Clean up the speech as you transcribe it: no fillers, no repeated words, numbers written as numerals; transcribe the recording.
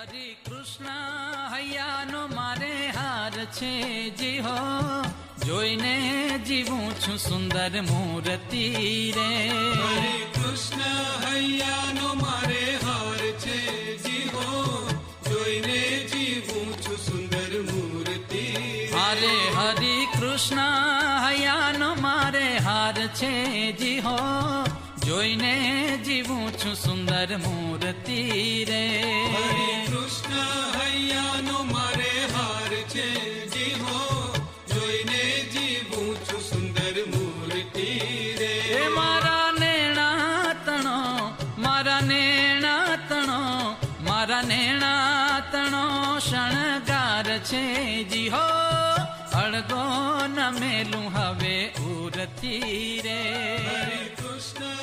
હરે કૃષ્ણ હૈયાનો મારે હાર છે જી હો, જોઈને જીવું છું સુંદર મૂર્તિ રે. હરે કૃષ્ણ હૈયાનો મારે હાર છે જી હો, જોઈને જીવું છું સુંદર મૂર્તિ. હરે હરે કૃષ્ણ હૈયાનો મારે હાર છે જી હો, જોઈને જીવું છું સુંદર મૂર્તિ રે. હરે કૃષ્ણ હૈયાનો મારે હાર છે જી હો, જોઈને જીવું છું સુંદર મૂર્તિ રે. એ મારા નેણા તણો, મારા નેણા તણો, મારા નેણા તણો શણગાર છે જી હો, અળગો ન મેલું હવે ઉરથી રે. હરે કૃષ્ણ